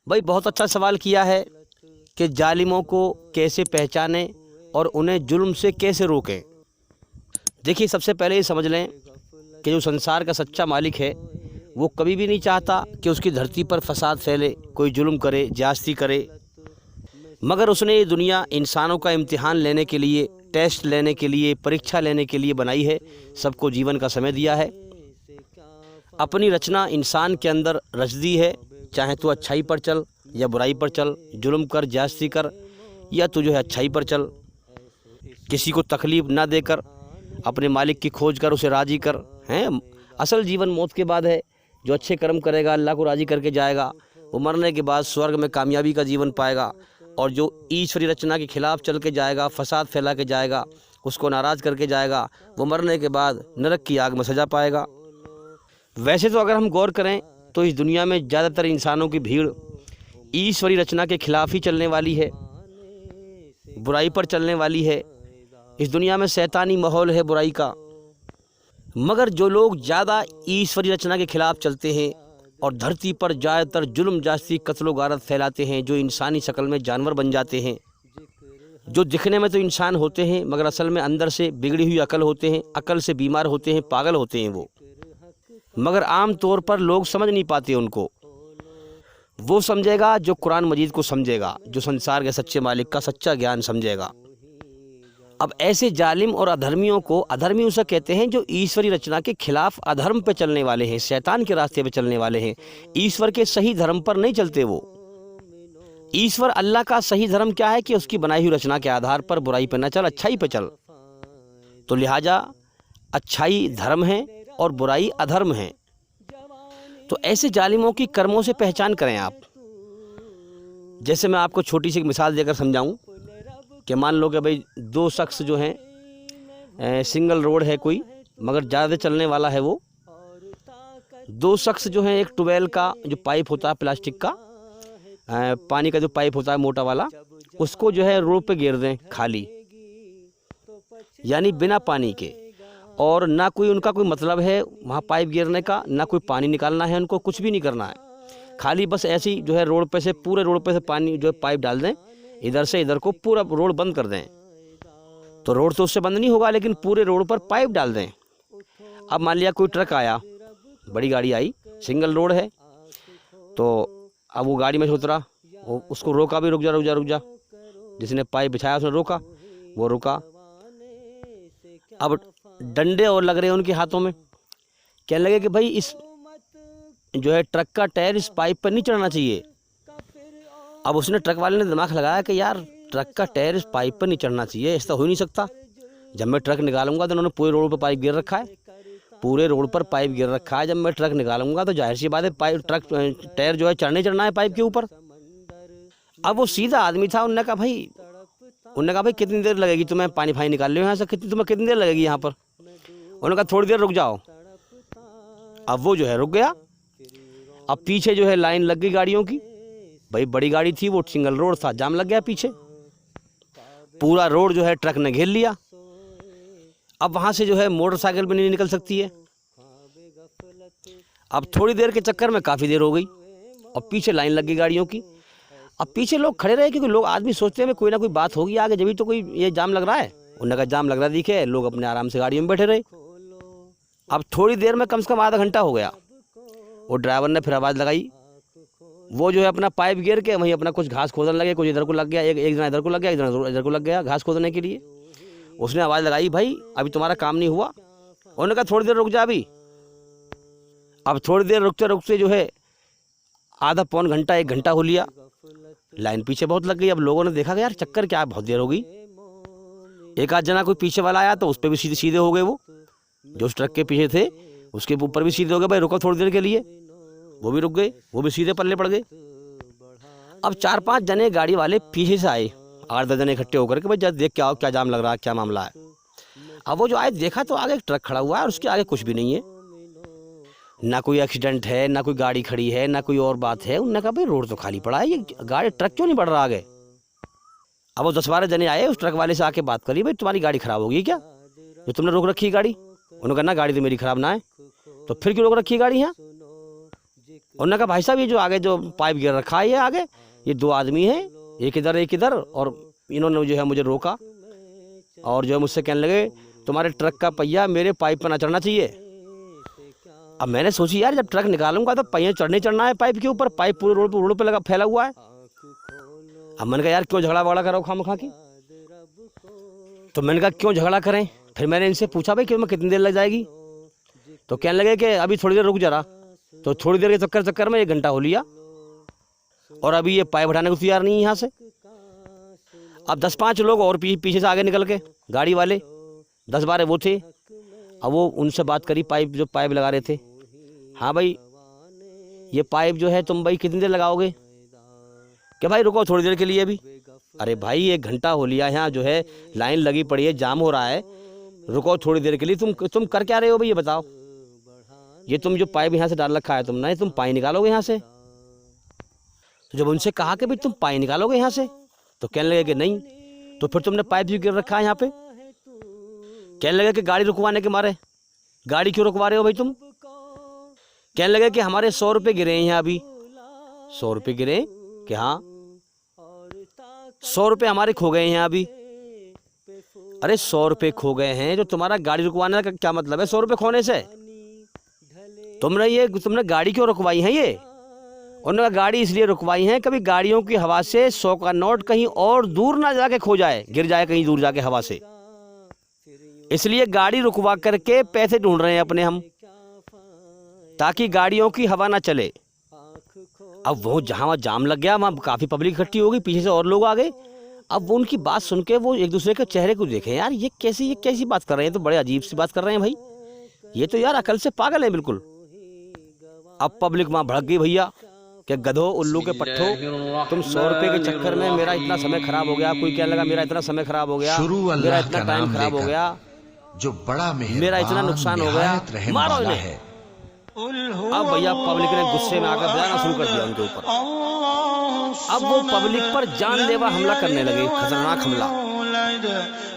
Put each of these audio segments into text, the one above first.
भाई बहुत अच्छा सवाल किया है कि जालिमों को कैसे पहचानें और उन्हें जुल्म से कैसे रोकें। देखिए, सबसे पहले ये समझ लें कि जो संसार का सच्चा मालिक है वो कभी भी नहीं चाहता कि उसकी धरती पर फसाद फैले, कोई जुल्म करे, ज्यादती करे। मगर उसने ये दुनिया इंसानों का इम्तिहान लेने के लिए, टेस्ट लेने के लिए, परीक्षा लेने के लिए बनाई है। सबको जीवन का समय दिया है। अपनी रचना इंसान के अंदर रच दी है। चाहे तू अच्छाई पर चल या बुराई पर चल, जुल्म कर, ज्यादती कर, या तू जो है अच्छाई पर चल, किसी को तकलीफ़ ना देकर अपने मालिक की खोज कर, उसे राज़ी कर। हैं, असल जीवन मौत के बाद है। जो अच्छे कर्म करेगा अल्लाह को राज़ी करके जाएगा, वो मरने के बाद स्वर्ग में कामयाबी का जीवन पाएगा। और जो ईश्वरी रचना के खिलाफ चल के जाएगा, फसाद फैला के जाएगा, उसको नाराज़ करके जाएगा, वो मरने के बाद नरक की आग में सजा पाएगा। वैसे तो अगर हम गौर करें तो इस दुनिया में ज़्यादातर इंसानों की भीड़ ईश्वरी रचना के खिलाफ ही चलने वाली है, बुराई पर चलने वाली है। इस दुनिया में शैतानी माहौल है बुराई का। मगर जो लोग ज़्यादा ईश्वरी रचना के खिलाफ चलते हैं और धरती पर ज़्यादातर जुल्म, ज्यादती, कत्ल गारत फैलाते हैं, जो इंसानी शक्ल में जानवर बन जाते हैं, जो दिखने में तो इंसान होते हैं मगर असल में अंदर से बिगड़ी हुई अकल होते हैं, अकल से बीमार होते हैं, पागल होते हैं वो। मगर आम तौर पर लोग समझ नहीं पाते उनको। वो समझेगा जो कुरान मजीद को समझेगा, जो संसार के सच्चे मालिक का सच्चा ज्ञान समझेगा। अब ऐसे जालिम और अधर्मियों को, अधर्मी उसे कहते हैं जो ईश्वरी रचना के खिलाफ अधर्म पे चलने वाले हैं, शैतान के रास्ते पे चलने वाले हैं। ईश्वर के सही धर्म पर नहीं चलते वो। ईश्वर अल्लाह का सही धर्म क्या है कि उसकी बनाई हुई रचना के आधार पर बुराई पे न चल, अच्छाई पे चल। तो लिहाजा अच्छाई धर्म है और बुराई अधर्म है। तो ऐसे जालिमों की कर्मों से पहचान करें आप। जैसे मैं आपको छोटी सी एक मिसाल देकर समझाऊं कि मान लो कि भाई दो शख्स जो हैं, सिंगल रोड है कोई, मगर ज़्यादा चलने वाला है वो। दो शख्स जो हैं, एक ट्यूबवेल का जो पाइप होता है प्लास्टिक का, पानी का जो पाइप होता है मोटा वाला, उसको जो है रोड पे गिर दें खाली, यानी बिना पानी के। और ना कोई उनका कोई मतलब है वहाँ पाइप गिरने का, ना कोई पानी निकालना है उनको, कुछ भी नहीं करना है। खाली बस ऐसी जो है रोड पे से, पूरे रोड पे से पानी जो है पाइप डाल दें, इधर से इधर को पूरा रोड बंद कर दें। तो रोड तो उससे बंद नहीं होगा, लेकिन पूरे रोड पर पाइप डाल दें। अब मान लिया कोई ट्रक आया, बड़ी गाड़ी आई, सिंगल रोड है, तो अब वो गाड़ी में से उतरा, उसको रोका भी, रुक जा रुक जा रुक जा। जिसने पाइप बिछाया उसने रोका, वो रुका। अब डंडे और लग रहे हैं उनके हाथों में, कहने लगे कि भाई इस जो है ट्रक का टायर इस पाइप पर नहीं चढ़ना चाहिए। अब उसने, ट्रक वाले ने दिमाग लगाया कि यार ट्रक का टायर इस पाइप पर नहीं चढ़ना चाहिए, ऐसा हो ही नहीं सकता। जब मैं ट्रक निकालूंगा तो उन्होंने पूरे रोड पर पाइप गिर रखा है, पूरे रोड पर पाइप गिर रखा है। जब मैं ट्रक निकालूंगा तो जाहिर सी बात है पाइप, ट्रक टायर जो है चढ़ना है पाइप के ऊपर। अब वो सीधा आदमी था, उन्होंने कहा भाई कितनी देर लगेगी, तुम्हें पानी फानी निकाल लो यहाँ से, तुम्हें कितनी देर लगेगी यहाँ पर। उन्होंने कहा थोड़ी देर रुक जाओ। अब वो जो है रुक गया। अब पीछे जो है लाइन लग गई गाड़ियों की, भाई बड़ी गाड़ी थी, वो सिंगल रोड था, जाम लग गया पीछे, पूरा रोड जो है ट्रक ने घेर लिया। अब वहाँ से जो है मोटरसाइकिल भी नहीं निकल सकती है। अब थोड़ी देर के चक्कर में काफ़ी देर हो गई और पीछे लाइन लग गई गाड़ियों की। अब पीछे लोग खड़े रहे, क्योंकि लोग, आदमी सोचते हैं कोई ना कोई बात होगी आगे, जब तो कोई ये जाम लग रहा है। उन्होंने कहा जाम लग रहा दिखे, लोग अपने आराम से गाड़ियों में बैठे रहे। अब थोड़ी देर में कम से कम आधा घंटा हो गया। वो ड्राइवर ने फिर आवाज़ लगाई, वो जो है अपना पाइप गिर के वहीं अपना कुछ घास खोदने लगे, कुछ इधर को लग गया, एक जना इधर को लग गया, इधर को लग गया घास खोदने के लिए। उसने आवाज़ लगाई, भाई अभी तुम्हारा काम नहीं हुआ। उन्होंने कहा थोड़ी देर रुक जा अभी। अब थोड़ी देर रुकते रुकते जो है आधा पौन घंटा, 1 घंटा हो लिया। लाइन पीछे बहुत लग गई। अब लोगों ने देखा कि यार चक्कर क्या है, बहुत देर हो गई। एक आध जना कोई पीछे वाला आया तो उस पर भी सीधे सीधे हो गए, वो जो उस ट्रक के पीछे थे उसके ऊपर भी सीधे हो गए, भाई रुको थोड़ी देर के लिए। वो भी रुक गए, वो भी सीधे पल्ले पड़ गए। अब 4-5 जने गाड़ी वाले पीछे से आए, 8-10 जने इकट्ठे होकर के, भाई जब देख क्या जाम लग रहा है, क्या मामला है। अब वो जो आए देखा तो आगे एक ट्रक खड़ा हुआ है और उसके आगे कुछ भी नहीं है, ना कोई एक्सीडेंट है, ना कोई गाड़ी खड़ी है, ना कोई और बात है। उन्होंने कहा भाई रोड तो खाली पड़ा है, ये गाड़ी ट्रक क्यों नहीं बढ़ रहा आगे। अब वो 10-12 जने आए, उस ट्रक वाले से आके बात करी, भाई तुम्हारी गाड़ी खराब होगी क्या, जो तुमने रोक रखी है गाड़ी। उन्होंने कहा ना गाड़ी तो मेरी खराब ना है। तो फिर क्यों रोक रखी है गाड़ी यहाँ। उन्होंने कहा भाई साहब ये जो आगे जो पाइप गिर रखा है ये आगे, ये 2 आदमी हैं, एक इधर, और इन्होंने जो है मुझे रोका और जो है मुझसे कहने लगे तुम्हारे ट्रक का पहिया मेरे पाइप पर ना चढ़ना चाहिए। अब मैंने सोची यार जब ट्रक निकालूंगा तो पहिया चढ़ना है पाइप के ऊपर, पाइप पूरे रोड पे लगा फैला हुआ है। अब मैंने कहा यार क्यों झगड़ा वगड़ा करो खामखा की, तो मैंने कहा क्यों झगड़ा करें। फिर मैंने इनसे पूछा भाई क्यों, मैं कितनी देर लग जाएगी, तो कहने लगे कि अभी थोड़ी देर रुक जरा। तो थोड़ी देर के चक्कर में 1 घंटा हो लिया और अभी ये पाइप हटाने को तैयार नहीं है यहाँ से। अब 10-5 लोग और पीछे से आगे निकल के गाड़ी वाले 10-12 वो थे। अब वो उनसे बात करी, जो पाइप लगा रहे थे, हाँ भाई ये पाइप जो है तुम भाई कितनी देर लगाओगे, क्या भाई रुको थोड़ी देर के लिए भी। अरे भाई 1 घंटा हो लिया, यहाँ जो है लाइन लगी पड़ी है, जाम हो रहा है, रुको थोड़ी देर के लिए। तुम कर क्या रहे हो भाई ये बताओ, ये तुम जो पाइप यहाँ से डाल रखा है तुमने, तुम पानी निकालोगे यहाँ से। तो जब उनसे कहा कि भाई तुम पानी निकालोगे यहाँ से, तो कहने लगे कि नहीं। तो फिर तुमने पाइप भी गिर रखा है यहाँ पे। कहने लगे कि गाड़ी रुकवाने के मारे, गाड़ी क्यों रुकवा रहे हो भाई तुम। कहने लगे कि हमारे 100 रुपये गिरे हैं यहाँ अभी। 100 रुपये गिरे कि हाँ 100 रुपये हमारे खो गए हैं यहाँ अभी। अरे 100 रुपये खो गए हैं, जो तुम्हारा गाड़ी रुकवाने का क्या मतलब है 100 रुपये खोने से। तुमने गाड़ी क्यों रुकवाई है ये। उन्होंने कहा गाड़ी इसलिए रुकवाई है कभी गाड़ियों की हवा से 100 का नोट कहीं और दूर ना जाके खो जाए, गिर जाए कहीं दूर जाके हवा से, इसलिए गाड़ी रुकवा करके पैसे ढूंढ रहे हैं अपने हम, ताकि गाड़ियों की हवा ना चले। अब वो जहाँ जाम लग गया वहाँ काफ़ी पब्लिक इकट्ठी हो गई, पीछे से और लोग आ गए। अब वो उनकी बात सुन के वो एक दूसरे के चेहरे को देखें, यार ये कैसी बात कर रहे हैं, तो बड़े अजीब सी बात कर रहे हैं भाई, ये तो यार अकल से पागल है बिल्कुल। अब पब्लिक वहाँ भड़क गई, भैया कि गधो उल्लू के पट्ठो, तुम 100 रुपये के चक्कर में मेरा इतना समय खराब हो गया। कोई कहने लगा मेरा इतना समय खराब हो गया, मेरा इतना टाइम खराब हो गया, जो बड़ा मेरा इतना नुकसान हो गया, मारो इन्हें। अब भैया पब्लिक ने गुस्से में आकर बजाना शुरू कर दिया उनके ऊपर। अब वो पब्लिक पर जानलेवा हमला करने लगे, खतरनाक हमला।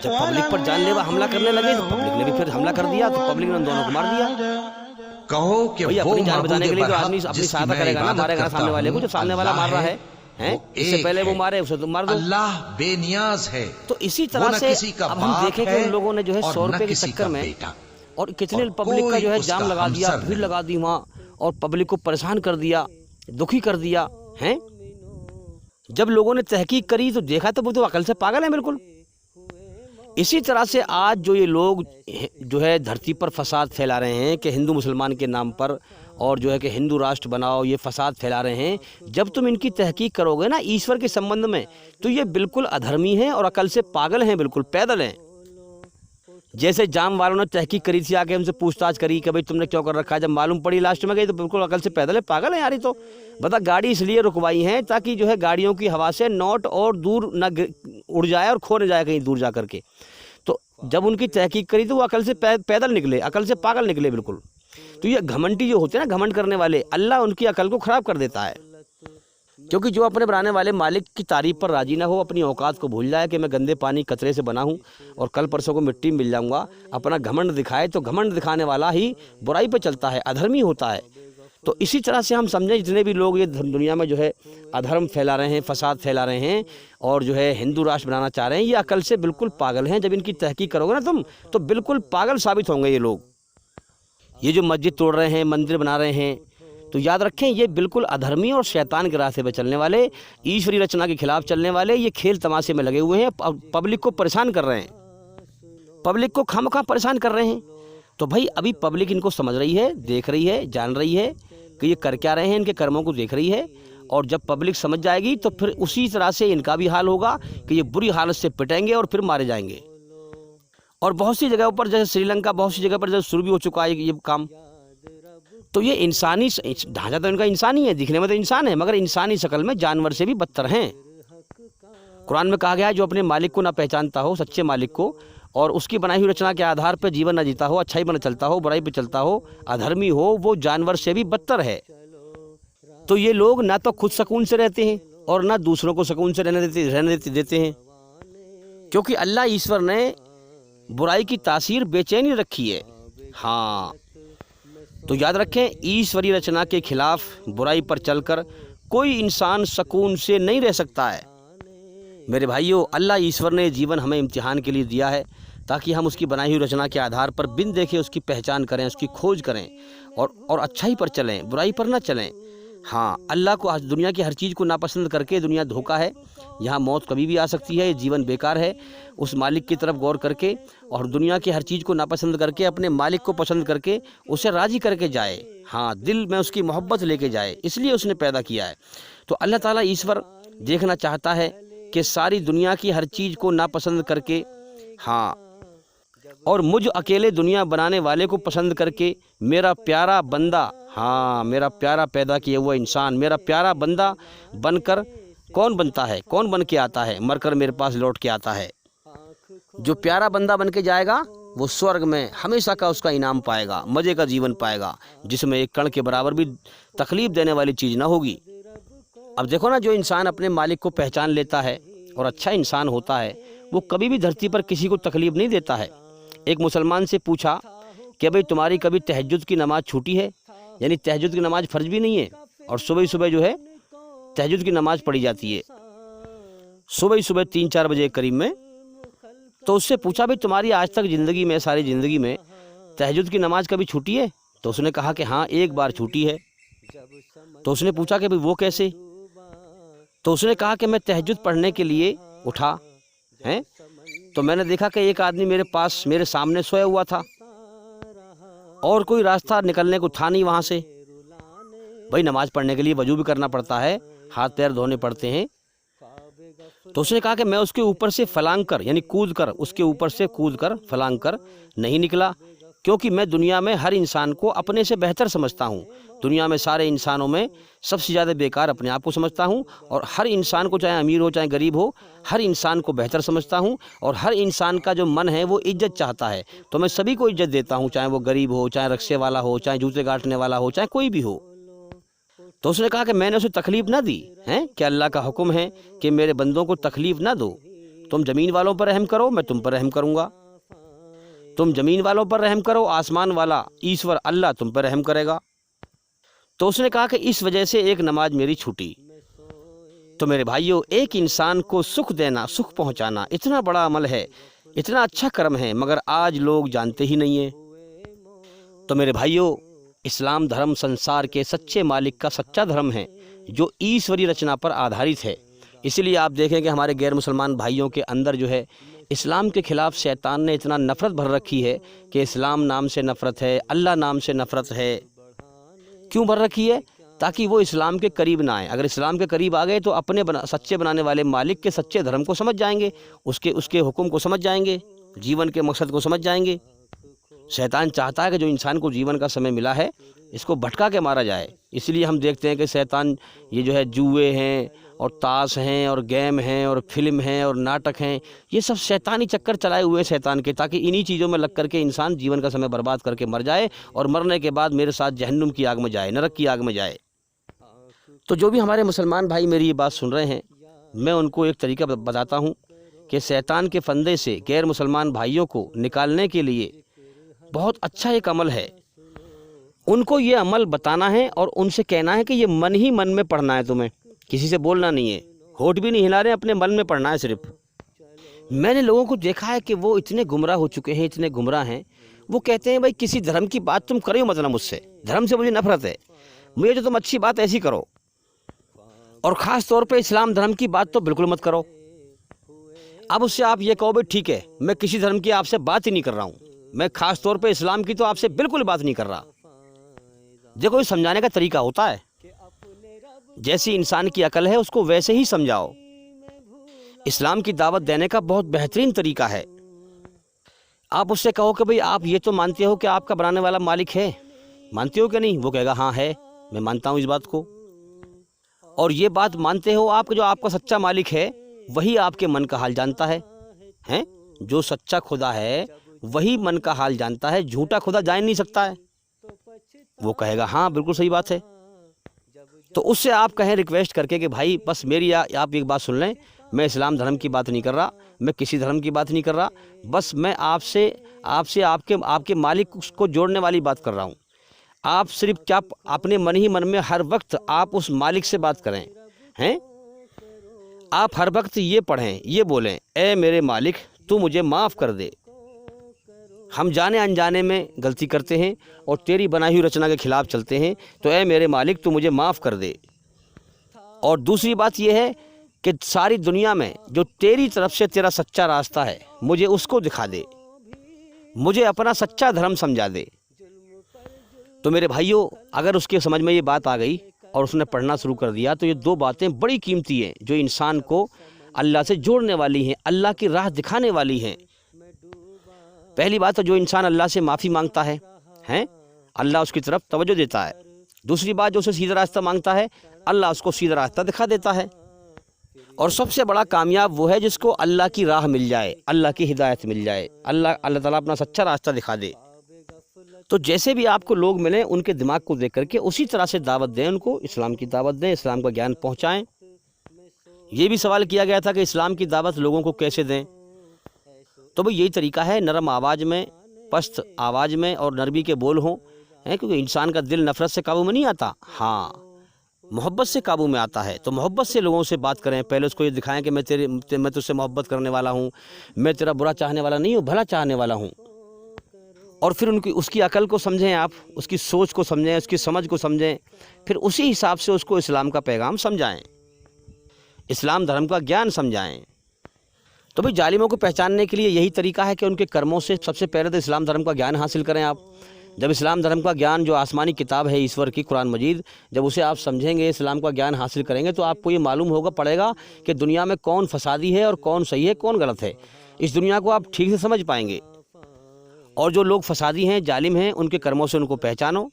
जब पब्लिक पर जानलेवा हमला करने लगे तो पब्लिक ने भी फिर हमला कर दिया, तो पब्लिक ने उन दोनों को मार दिया। कहो कि भैया अपनी जान बचाने के लिए तो आदमी अपनी सहायता करेगा ना, मारेगा सामने वाले को। जो सामने वाला मार रहा है इससे पहले वो मारे उसे तुम मार दो। अल्लाह बेनियाज है। तो इसी तरह से अब हम देखें कि उन लोगों ने जो है 100 रुपये के चक्कर में और कितने पब्लिक का जो है जाम लगा दिया, भीड़ लगा दी वहाँ, और पब्लिक को परेशान कर दिया, दुखी कर दिया है। जब लोगों ने तहकीक करी तो देखा तो वो तो अकल से पागल है बिल्कुल। इसी तरह से आज जो ये लोग जो है धरती पर फसाद फैला रहे हैं कि हिंदू मुसलमान के नाम पर, और जो है कि हिंदू राष्ट्र बनाओ, ये फसाद फैला रहे हैं। जब तुम इनकी तहकीक करोगे ना ईश्वर के संबंध में, तो ये बिल्कुल अधर्मी हैं और अकल से पागल हैं, बिल्कुल पैदल हैं। जैसे जाम वालों ने तहकीक करी थी, आके हमसे पूछताछ करी कि भाई तुमने क्यों कर रखा है, जब मालूम पड़ी लास्ट में गई तो बिल्कुल अकल से पैदल है, पागल है यार। तो बता गाड़ी इसलिए रुकवाई है ताकि जो है गाड़ियों की हवा से नोट और दूर न उड़ जाए और खो न जाए कहीं दूर जा करके। तो जब उनकी तहकीक करी तो वो अकल से पैदल निकले, अकल से पागल निकले बिल्कुल। तो ये घमंडी जो होते हैं ना, घमंड करने वाले, अल्लाह उनकी अकल को ख़राब कर देता है। क्योंकि जो अपने बनाने वाले मालिक की तारीफ पर राजी ना हो, अपनी औकात को भूल जाए कि मैं गंदे पानी कचरे से बना हूँ और कल परसों को मिट्टी मिल जाऊँगा, अपना घमंड दिखाए, तो घमंड दिखाने वाला ही बुराई पर चलता है, अधर्मी होता है। तो इसी तरह से हम समझें जितने भी लोग ये दुनिया में जो है अधर्म फैला रहे हैं, फसाद फैला रहे हैं और जो है हिंदू राष्ट्र बनाना चाह रहे हैं, ये अकल से बिल्कुल पागल हैं। जब इनकी तहकीक करोगे ना तुम, तो बिल्कुल पागल साबित होंगे ये लोग। ये जो मस्जिद तोड़ रहे हैं, मंदिर बना रहे हैं, तो याद रखें ये बिल्कुल अधर्मी और शैतान के रास्ते पर चलने वाले, ईश्वरी रचना के खिलाफ चलने वाले, ये खेल तमाशे में लगे हुए हैं, पब्लिक को परेशान कर रहे हैं, पब्लिक को खामखा परेशान कर रहे हैं। तो भाई अभी पब्लिक इनको समझ रही है, देख रही है, जान रही है कि ये कर क्या रहे हैं, इनके कर्मों को देख रही है। और जब पब्लिक समझ जाएगी तो फिर उसी तरह से इनका भी हाल होगा कि ये बुरी हालत से पिटेंगे और फिर मारे जाएंगे। और बहुत सी जगहों पर, जैसे श्रीलंका, बहुत सी जगह पर जैसे शुरू भी हो चुका है ये काम। तो ये इंसानी ढांचा तो इनका इंसानी है, दिखने में तो इंसान है, मगर इंसानी शक्ल में जानवर से भी बदतर हैं। कुरान में कहा गया है जो अपने मालिक को ना पहचानता हो, सच्चे मालिक को, और उसकी बनाई हुई रचना के आधार पर जीवन न जीता हो, अच्छाई पर चलता हो, बुराई पर चलता हो, अधर्मी हो, वो जानवर से भी बदतर है। तो ये लोग ना तो खुद सुकून से रहते हैं और ना दूसरों को सुकून से रहने देते हैं, क्योंकि अल्लाह ईश्वर ने बुराई की तासीर बेचैनी रखी है। हाँ, तो याद रखें, ईश्वरीय रचना के खिलाफ बुराई पर चलकर कोई इंसान सुकून से नहीं रह सकता है। मेरे भाइयों, अल्लाह ईश्वर ने जीवन हमें इम्तिहान के लिए दिया है ताकि हम उसकी बनाई हुई रचना के आधार पर बिन देखे उसकी पहचान करें, उसकी खोज करें और अच्छाई पर चलें, बुराई पर ना चलें। हाँ, अल्लाह को आज दुनिया की हर चीज़ को नापसंद करके दुनिया धोखा है, यहाँ मौत कभी भी आ सकती है, ये जीवन बेकार है। उस मालिक की तरफ गौर करके और दुनिया की हर चीज़ को नापसंद करके अपने मालिक को पसंद करके उसे राज़ी करके जाए। हाँ, दिल में उसकी मोहब्बत लेके जाए, इसलिए उसने पैदा किया है। तो अल्लाह ताला ईश्वर देखना चाहता है कि सारी दुनिया की हर चीज़ को नापसंद करके, हाँ, और मुझ अकेले दुनिया बनाने वाले को पसंद करके मेरा प्यारा बंदा, हाँ, मेरा प्यारा पैदा किया हुआ इंसान, मेरा प्यारा बंदा बनकर कौन बनता है, कौन बन के आता है, मरकर मेरे पास लौट के आता है। जो प्यारा बंदा बन के जाएगा वो स्वर्ग में हमेशा का उसका इनाम पाएगा, मज़े का जीवन पाएगा, जिसमें एक कण के बराबर भी तकलीफ़ देने वाली चीज़ ना होगी। अब देखो ना, जो इंसान अपने मालिक को पहचान लेता है और अच्छा इंसान होता है, वो कभी भी धरती पर किसी को तकलीफ़ नहीं देता है। एक मुसलमान से पूछा कि भाई तुम्हारी कभी तहज्जुद की नमाज़ छूटी है, यानी तहज्जुद की नमाज़ फ़र्ज भी नहीं है और सुबह सुबह जो है तहज्जुद की नमाज़ पढ़ी जाती है, सुबह सुबह 3-4 बजे करीब में। तो उससे पूछा भाई तुम्हारी आज तक ज़िंदगी में, सारी ज़िंदगी में तहज्जुद की नमाज़ कभी छूटी है? तो उसने कहा कि हाँ, एक बार छूटी है। तो उसने पूछा कि भाई वो कैसे? तो उसने कहा कि मैं तहज्जुद पढ़ने के लिए उठा हैं, तो मैंने देखा कि एक आदमी मेरे पास, मेरे सामने सोया हुआ था और कोई रास्ता निकलने को था नहीं वहाँ से। भाई नमाज़ पढ़ने के लिए वजू भी करना पड़ता है, हाथ पैर धोने पड़ते हैं। तो उसने कहा कि मैं उसके ऊपर से फलांग कर, यानी कूद कर, उसके ऊपर से कूद कर फलांग कर नहीं निकला, क्योंकि मैं दुनिया में हर इंसान को अपने से बेहतर समझता हूँ। दुनिया में सारे इंसानों में सबसे ज़्यादा बेकार अपने आप को समझता हूँ और हर इंसान को, चाहे अमीर हो चाहे गरीब हो, हर इंसान को बेहतर समझता हूँ और हर इंसान का जो मन है वो इज्जत चाहता है। तो मैं सभी को इज्जत देता हूँ, चाहे वो गरीब हो, चाहे रिक्शे वाला हो, चाहे जूते काटने वाला हो, चाहे कोई भी हो। तो उसने कहा कि मैंने उसे तकलीफ़ ना दी है, कि अल्लाह का हुक्म है कि मेरे बंदों को तकलीफ़ ना दो। तुम ज़मीन वालों पर रहम करो, मैं तुम पर रहम करूँगा। तुम ज़मीन वालों पर रहम करो, आसमान वाला ईश्वर अल्लाह तुम पर रहम करेगा। तो उसने कहा कि इस वजह से एक नमाज मेरी छूटी। तो मेरे भाइयों, एक इंसान को सुख देना, सुख पहुंचाना इतना बड़ा अमल है, इतना अच्छा कर्म है, मगर आज लोग जानते ही नहीं हैं। तो मेरे भाइयों, इस्लाम धर्म संसार के सच्चे मालिक का सच्चा धर्म है जो ईश्वरीय रचना पर आधारित है। इसलिए आप देखें कि हमारे गैर मुसलमान भाइयों के अंदर जो है इस्लाम के ख़िलाफ़ शैतान ने इतना नफ़रत भर रखी है कि इस्लाम नाम से नफ़रत है, अल्लाह नाम से नफ़रत है। क्यों भर रखी है? ताकि वो इस्लाम के करीब ना आए। अगर इस्लाम के करीब आ गए तो अपने सच्चे बनाने वाले मालिक के सच्चे धर्म को समझ जाएंगे, उसके हुक्म को समझ जाएंगे, जीवन के मकसद को समझ जाएंगे। शैतान चाहता है कि जो इंसान को जीवन का समय मिला है इसको भटका के मारा जाए। इसलिए हम देखते हैं कि शैतान ये जो है जुए हैं और ताश हैं और गेम हैं और फिल्म हैं और नाटक हैं, ये सब शैतानी चक्कर चलाए हुए हैं शैतान के, ताकि इन्हीं चीज़ों में लग करके इंसान जीवन का समय बर्बाद करके मर जाए और मरने के बाद मेरे साथ जहन्नुम की आग में जाए, नरक की आग में जाए। तो जो भी हमारे मुसलमान भाई मेरी ये बात सुन रहे हैं, मैं उनको एक तरीका बताता हूँ कि शैतान के फंदे से गैर मुसलमान भाइयों को निकालने के लिए बहुत अच्छा एक अमल है। उनको ये अमल बताना है और उनसे कहना है कि ये मन ही मन में पढ़ना है, तुम्हें किसी से बोलना नहीं है, होठ भी नहीं हिला रहे, अपने मन में पढ़ना है सिर्फ। मैंने लोगों को देखा है कि वो इतने गुमराह हो चुके हैं, इतने गुमराह हैं, वो कहते हैं भाई किसी धर्म की बात तुम करो मत ना मुझसे, धर्म से मुझे नफरत है, मुझे जो तुम अच्छी बात ऐसी करो, और ख़ास तौर पे इस्लाम धर्म की बात तो बिल्कुल मत करो। अब उससे आप ये कहो भाई ठीक है, मैं किसी धर्म की आपसे बात ही नहीं कर रहा हूँ, मैं ख़ास तौर पे इस्लाम की तो आपसे बिल्कुल बात नहीं कर रहा। देखो, ये समझाने का तरीका होता है, जैसी इंसान की अकल है उसको वैसे ही समझाओ। इस्लाम की दावत देने का बहुत बेहतरीन तरीका है। आप उससे कहो कि भाई आप ये तो मानते हो कि आपका बनाने वाला मालिक है, मानते हो कि नहीं? वो कहेगा हाँ है, मैं मानता हूँ इस बात को। और ये बात मानते हो आप, जो आपका सच्चा मालिक है वही आपके मन का हाल जानता है, हैं? जो सच्चा खुदा है वही मन का हाल जानता है, झूठा खुदा जान नहीं सकता है। वो कहेगा हाँ बिल्कुल सही बात है। तो उससे आप कहें रिक्वेस्ट करके कि भाई बस मेरी आप एक बात सुन लें, मैं इस्लाम धर्म की बात नहीं कर रहा, मैं किसी धर्म की बात नहीं कर रहा, बस मैं आपसे आपके मालिक को जोड़ने वाली बात कर रहा हूँ। आप सिर्फ क्या अपने मन ही मन में हर वक्त आप उस मालिक से बात करें, हैं? आप हर वक्त ये पढ़ें, ये बोलें, ए मेरे मालिक तू मुझे माफ़ कर दे। हम जाने अनजाने में गलती करते हैं और तेरी बनाई हुई रचना के खिलाफ चलते हैं, तो ए मेरे मालिक तू मुझे माफ़ कर दे। और दूसरी बात यह है कि सारी दुनिया में जो तेरी तरफ से तेरा सच्चा रास्ता है मुझे उसको दिखा दे, मुझे अपना सच्चा धर्म समझा दे। तो मेरे भाइयों, अगर उसके समझ में ये बात आ गई और उसने पढ़ना शुरू कर दिया, तो ये दो बातें बड़ी कीमती हैं जो इंसान को अल्लाह से जोड़ने वाली हैं, अल्लाह की राह दिखाने वाली हैं। पहली बात तो जो इंसान अल्लाह से माफ़ी मांगता है, अल्लाह उसकी तरफ तवज्जो देता है। दूसरी बात, जो उसे सीधा रास्ता मांगता है, अल्लाह उसको सीधा रास्ता दिखा देता है। और सबसे बड़ा कामयाब वो है जिसको अल्लाह की राह मिल जाए, अल्लाह की हिदायत मिल जाए, अल्लाह ताला अपना सच्चा रास्ता दिखा दे। तो जैसे भी आपको लोग मिलें उनके दिमाग को देख करके उसी तरह से दावत दें, उनको इस्लाम की दावत दें, इस्लाम का ज्ञान पहुँचाएँ। ये भी सवाल किया गया था कि इस्लाम की दावत लोगों को कैसे दें, तो भाई यही तरीका है, नरम आवाज़ में, पस्त आवाज़ में और नरमी के बोल हों, क्योंकि इंसान का दिल नफ़रत से काबू में नहीं आता, हाँ मोहब्बत से काबू में आता है। तो मोहब्बत से लोगों से बात करें, पहले उसको ये दिखाएं कि मैं तुझसे मोहब्बत करने वाला हूँ, मैं तेरा बुरा चाहने वाला नहीं हूँ, भला चाहने वाला हूँ। और फिर उसकी अकल को समझें, आप उसकी सोच को समझें, उसकी समझ को समझें, फिर उसी हिसाब से उसको इस्लाम का पैगाम समझाएं, इस्लाम धर्म का ज्ञान समझाएं। तो भाई जालिमों को पहचानने के लिए यही तरीका है कि उनके कर्मों से सबसे पहले तो इस्लाम धर्म का ज्ञान हासिल करें आप। जब इस्लाम धर्म का ज्ञान, जो आसमानी किताब है ईश्वर की कुरान मजीद, जब उसे आप समझेंगे, इस्लाम का ज्ञान हासिल करेंगे, तो आपको ये मालूम पड़ेगा कि दुनिया में कौन फसादी है और कौन सही है, कौन गलत है। इस दुनिया को आप ठीक से समझ पाएंगे। और जो लोग फसादी हैं, जालिम हैं, उनके कर्मों से उनको पहचानो।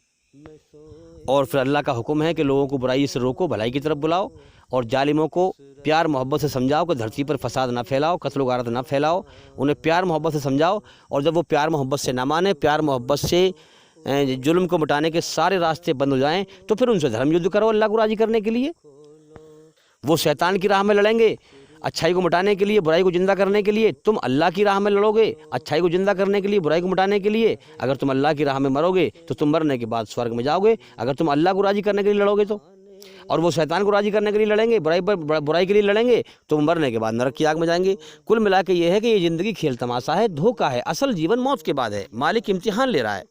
और फिर अल्लाह का हुक्म है कि लोगों को बुराई से रोको, भलाई की तरफ बुलाओ, और जालिमों को प्यार मोहब्बत से समझाओ कि धरती पर फसाद ना फैलाओ, कत्ल गारत ना फैलाओ, उन्हें प्यार मोहब्बत से समझाओ। और जब वो प्यार मोहब्बत से ना माने, प्यार मोहब्बत से जुल्म को मिटाने के सारे रास्ते बंद हो जाएं, तो फिर उनसे धर्म युद्ध करो अल्लाह को राज़ी करने के लिए। वो शैतान की राह में लड़ेंगे अच्छाई को मिटाने के लिए, बुराई को जिंदा करने के लिए। तुम अल्लाह की राह में लड़ोगे अच्छाई को जिंदा करने के लिए, बुराई को मिटाने के लिए। अगर तुम अल्लाह की राह में मरोगे तो तुम मरने के बाद स्वर्ग में जाओगे, अगर तुम अल्लाह को राज़ी करने के लिए लड़ोगे तो। और वो शैतान को राज़ी करने के लिए लड़ेंगे, बुराई के लिए लड़ेंगे, तो मरने के बाद नरक की आग में जाएंगे। कुल मिला के ये है कि ये ज़िंदगी खेल तमाशा है, धोखा है, असल जीवन मौत के बाद है, मालिक इम्तिहान ले रहा है।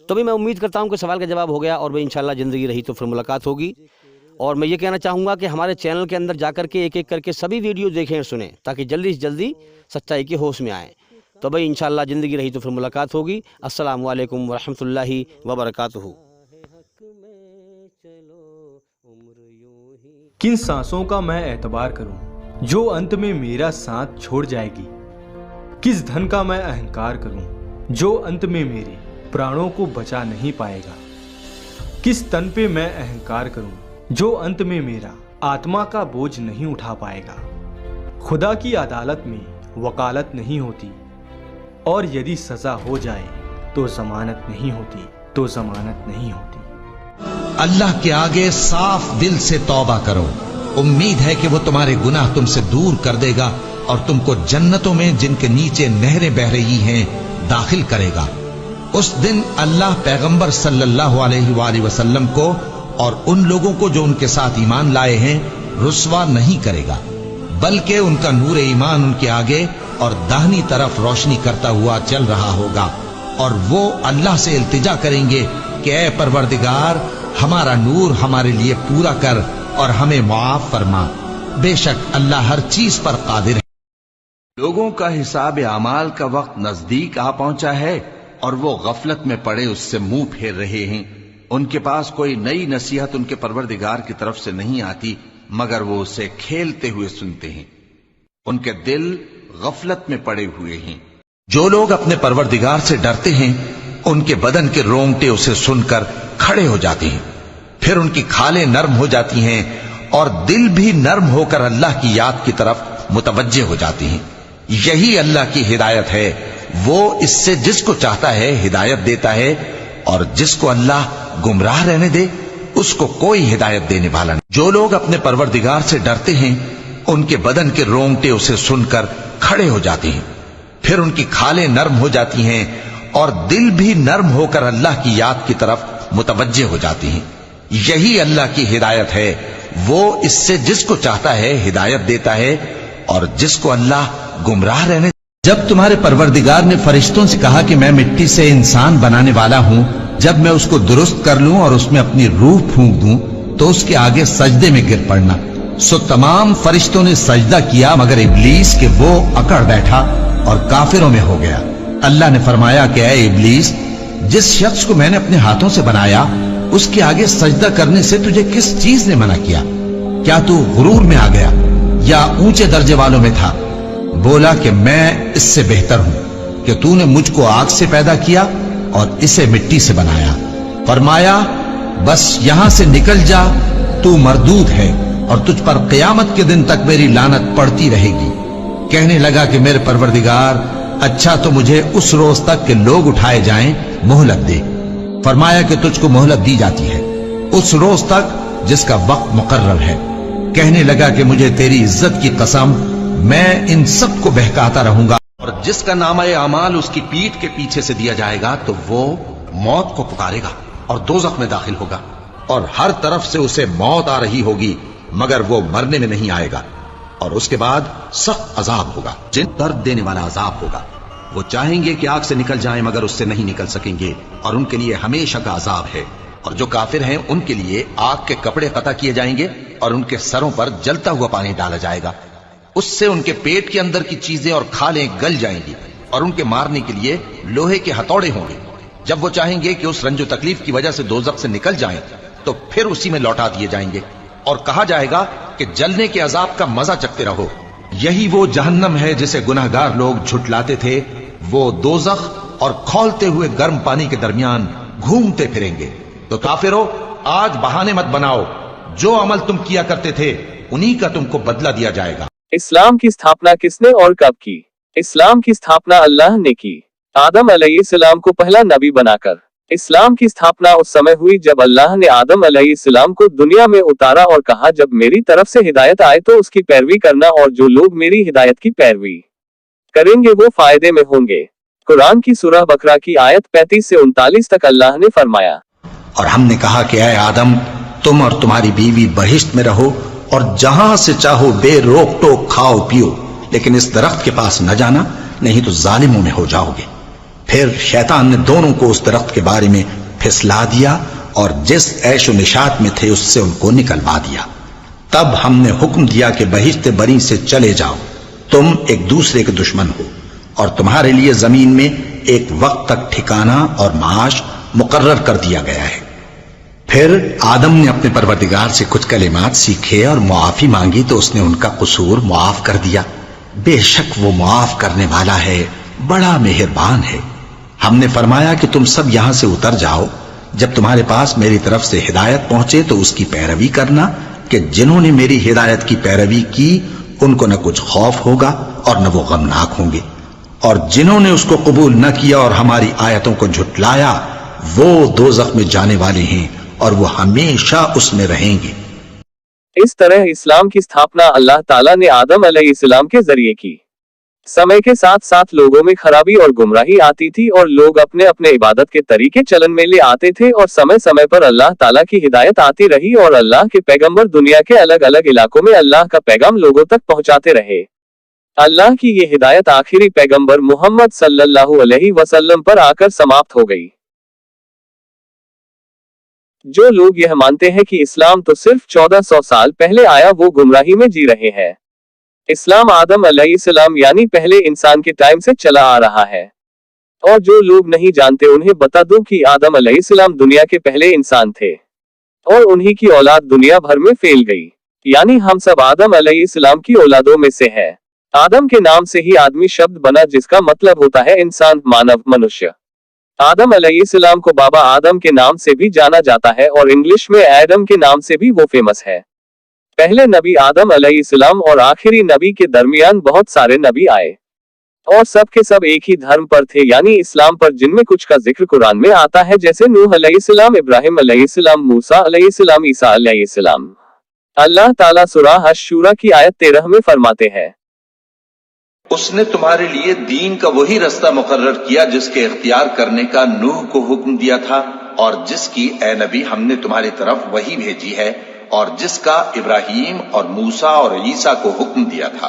तो भी मैं उम्मीद करता हूँ कि सवाल का जवाब हो गया, और भाई इंशाल्लाह ज़िंदगी रही तो फिर मुलाकात होगी। और मैं ये कहना चाहूँगा कि हमारे चैनल के अंदर जाकर के एक एक करके सभी वीडियो देखें और सुनें, ताकि जल्दी से जल्दी सच्चाई के होश में आएँ। तो भाई इंशाल्लाह ज़िंदगी रही तो फिर मुलाकात होगी। अस्सलामु अलैकुम वरहमतुल्लाहि वबरकातुहू। किन सांसों का मैं एतबार करूं जो अंत में मेरा साथ छोड़ जाएगी? किस धन का मैं अहंकार करूं जो अंत में मेरे प्राणों को बचा नहीं पाएगा? किस तन पे मैं अहंकार करूं जो अंत में मेरा आत्मा का बोझ नहीं उठा पाएगा? खुदा की अदालत में वकालत नहीं होती, और यदि सजा हो जाए तो जमानत नहीं होती, तो जमानत नहीं होती। अल्लाह के आगे साफ दिल से तौबा करो, उम्मीद है कि वो तुम्हारे गुनाह तुमसे दूर कर देगा और तुमको जन्नतों में जिनके नीचे नहरें बह रही हैं दाखिल करेगा। उस दिन अल्लाह पैगंबर सल्लल्लाहु अलैहि वसल्लम को और उन लोगों को जो उनके साथ ईमान लाए हैं रुस्वा नहीं करेगा, बल्कि उनका नूर ईमान उनके आगे और दाहिनी तरफ रोशनी करता हुआ चल रहा होगा। और वो अल्लाह से इल्तिजा करेंगे कि ऐ परवरदिगार, हमारा नूर हमारे लिए पूरा कर और हमें मुआफ फरमा। बेशक अल्लाह हर चीज पर कादिर है। लोगों का हिसाब आमाल का वक्त नजदीक आ पहुंचा है और वो गफलत में पड़े उससे मुंह फेर रहे हैं। उनके पास कोई नई नसीहत उनके परवरदिगार की तरफ से नहीं आती, मगर वो उसे खेलते हुए सुनते हैं। उनके दिल गफलत में पड़े हुए हैं। जो लोग अपने परवरदिगार से डरते हैं उनके बदन के रोंगटे उसे सुनकर खड़े हो जाते हैं, फिर उनकी खालें नर्म हो जाती हैं और दिल भी नर्म होकर अल्लाह की याद की तरफ मुतवज्जे हो जाते हैं। यही अल्लाह की हिदायत है। वो इससे जिसको चाहता है हिदायत देता है, और जिसको अल्लाह गुमराह रहने दे उसको कोई हिदायत देने वाला नहीं। जो लोग अपने परवरदिगार से डरते हैं उनके बदन के रोंगटे उसे सुनकर खड़े हो जाते हैं, फिर उनकी खालें नर्म हो जाती हैं और दिल भी नर्म होकर अल्लाह की याद की तरफ मुतवज्जे हो जाती हैं। यही अल्लाह की हिदायत है। वो इससे जिसको चाहता है हिदायत देता है और जिसको अल्लाह गुमराह रहने। जब तुम्हारे परवरदिगार ने फरिश्तों से कहा कि मैं मिट्टी से इंसान बनाने वाला हूं, जब मैं उसको दुरुस्त कर लूं और उसमें अपनी रूह फूंक दूं तो उसके आगे सजदे में गिर पड़ना। सो तमाम फरिश्तों ने सजदा किया मगर इब्लीस के वो अकड़ बैठा और काफिरों में हो गया। अल्लाह ने फरमाया कि ऐ इब्लीस, जिस शख्स को मैंने अपने हाथों से बनाया उसके आगे सजदा करने से तुझे किस चीज ने मना किया? क्या तू गुरूर में आ गया या ऊंचे दर्जे वालों में था? बोला कि मैं इससे बेहतर हूं कि तूने मुझको आग से पैदा किया और इसे मिट्टी से बनाया। फरमाया बस यहां से निकल जा, तू मरदूद है और तुझ पर क़यामत के दिन तक मेरी लानत पड़ती रहेगी। कहने लगा कि मेरे परवरदिगार, अच्छा तो मुझे उस रोज तक के लोग उठाए जाएं मोहलत दे। फरमाया कि तुझको मोहलत दी जाती है उस रोज तक जिसका वक्त मुकर्रर है। कहने लगा कि मुझे तेरी इज्जत की कसम, मैं इन सब को बहकाता रहूंगा। और जिसका नामा अमाल उसकी पीठ के पीछे से दिया जाएगा तो वो मौत को पुकारेगा और दोज़ख में दाखिल होगा और हर तरफ से उसे मौत आ रही होगी मगर वो मरने में नहीं आएगा। और उसके बाद सख्त अजाब होगा, जिन दर्द देने वाला अजाब होगा। वो चाहेंगे कि आग से निकल जाएं मगर उससे नहीं निकल सकेंगे और उनके लिए हमेशा का अजाब है। और जो काफिर हैं उनके लिए आग के कपड़े कता किए जाएंगे और उनके सरों पर जलता हुआ पानी डाला जाएगा। उससे उनके पेट के अंदर की चीजें और खालें गल जाएंगी और उनके मारने के लिए लोहे के हथौड़े होंगे। जब वो चाहेंगे कि उस रंजो तकलीफ की वजह से दोज़ख से निकल जाएं तो फिर उसी में लौटा दिए जाएंगे और कहा जाएगा कि जलने के अजाब का मजा चखते रहो। यही वो जहन्नम है जिसे गुनहगार लोग झुठलाते थे। वो दोज़ख और खौलते हुए गर्म पानी के दरमियान घूमते फिरेंगे। तो काफिरों, आज बहाने मत बनाओ, जो अमल तुम किया करते थे उन्हीं का तुमको बदला दिया जाएगा। इस्लाम की स्थापना किसने और कब की? इस्लाम की स्थापना अल्लाह ने की, आदम अलैहिस्सलाम को पहला नबी बनाकर। इस्लाम की स्थापना उस समय हुई जब अल्लाह ने आदम अलैहिस्सलाम को दुनिया में उतारा और कहा, जब मेरी तरफ से हिदायत आए तो उसकी पैरवी करना और जो लोग मेरी हिदायत की पैरवी करेंगे वो फायदे में होंगे। कुरान की सूरह बकरा की आयत 35 से 39 तक अल्लाह ने फरमाया, और हमने कहा कि ऐ आदम, तुम और तुम्हारी बीवी बहिश्त में रहो और जहां से चाहो बेरोक टोक खाओ पियो, लेकिन इस दरख्त के पास न जाना, नहीं तो जालिमों में हो जाओगे। फिर शैतान ने दोनों को उस दरख्त के बारे में फिसला दिया और जिस ऐशो निशात में थे उससे उनको निकलवा दिया। तब हमने हुक्म दिया कि बहिश्त बरी से चले जाओ, तुम एक दूसरे के दुश्मन हो और तुम्हारे लिए जमीन में एक वक्त तक ठिकाना और माश मुकर्रर कर दिया गया है। फिर आदम ने अपने परवरदिगार से कुछ कलिमात सीखे और मुआफी मांगी तो उसने उनका कसूर मुआफ कर दिया। बेशक वो मुआफ करने वाला है, बड़ा मेहरबान है। हमने फरमाया कि तुम सब यहां से उतर जाओ, जब तुम्हारे पास मेरी तरफ से हिदायत पहुंचे तो उसकी पैरवी करना कि जिन्होंने मेरी हिदायत की पैरवी की उनको न कुछ खौफ होगा और न वो गमनाक होंगे, और जिन्होंने उसको कबूल न किया और हमारी आयतों को झुटलाया वो दोज़ख में जाने वाले हैं और वो हमेशा उसमें रहेंगे। इस तरह इस्लाम की स्थापना अल्लाह ताला ने आदम अलैहिस्सलाम के जरिए की। समय के साथ साथ लोगों में खराबी और गुमराही आती थी और लोग अपने अपने इबादत के तरीके चलन में ले आते थे और समय समय पर अल्लाह ताला की हिदायत आती रही और अल्लाह के पैगंबर दुनिया के अलग अलग इलाकों में अल्लाह का पैगाम लोगों तक पहुंचाते रहे। अल्लाह की ये हिदायत आखिरी पैगंबर मोहम्मद सल्लल्लाहु अलैहि वसल्लम पर आकर समाप्त हो गई। जो लोग यह मानते हैं कि इस्लाम तो सिर्फ 1400 साल पहले आया, वो गुमराही में जी रहे हैं। इस्लाम आदम अलैहिस्सलाम यानी पहले इंसान के टाइम से चला आ रहा है। और जो लोग नहीं जानते उन्हें बता दूं कि आदम अलैहिस्सलाम दुनिया के पहले इंसान थे और उन्हीं की औलाद दुनिया भर में फैल गई, यानी हम सब आदम अलैहिस्सलाम की औलादों में से है। आदम के नाम से ही आदमी शब्द बना जिसका मतलब होता है इंसान, मानव, मनुष्य। आदम अलैहिस्सलाम को बाबा आदम के नाम से भी जाना जाता है और इंग्लिश में एडम के नाम से भी वो फेमस है। पहले नबी आदम अलैहिस्सलाम और आखिरी नबी के दरमियान बहुत सारे नबी आए और सब के सब एक ही धर्म पर थे, यानी इस्लाम पर, जिनमें कुछ का जिक्र कुरान में आता है जैसे नूह अलैहिस्सलाम, इब्राहिम अलैहिस्सलाम, मूसा अलैहिस्सलाम, ईसा अलैहिस्सलाम। अल्लाह ताला सूरह अश-शूरा की आयत 13 में फरमाते हैं, उसने तुम्हारे लिए दीन का वही रास्ता मुकर्रर किया जिसके इख्तियार करने का नूह को हुक्म दिया था, और जिसकी ए नबी हमने तुम्हारी तरफ वही भेजी है, और जिसका इब्राहीम और मूसा और ईसा को हुक्म दिया था।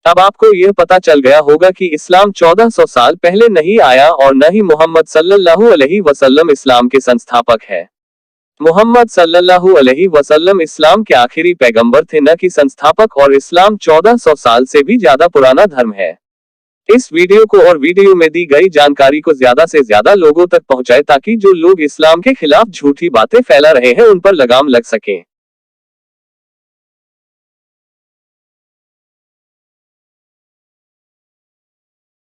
अब आपको यह पता चल गया होगा कि इस्लाम 1400 साल पहले नहीं आया और न ही मोहम्मद सल्लल्लाहु अलैहि वसल्लम इस्लाम के संस्थापक है। मोहम्मद सल्लल्लाहु अलैहि वसल्लम इस्लाम के आखिरी पैगंबर थे, न कि संस्थापक, और इस्लाम 1400 साल से भी ज्यादा पुराना धर्म है। इस वीडियो को और वीडियो में दी गई जानकारी को ज्यादा से ज्यादा लोगों तक पहुंचाएं ताकि जो लोग इस्लाम के खिलाफ झूठी बातें फैला रहे हैं उन पर लगाम लग सके।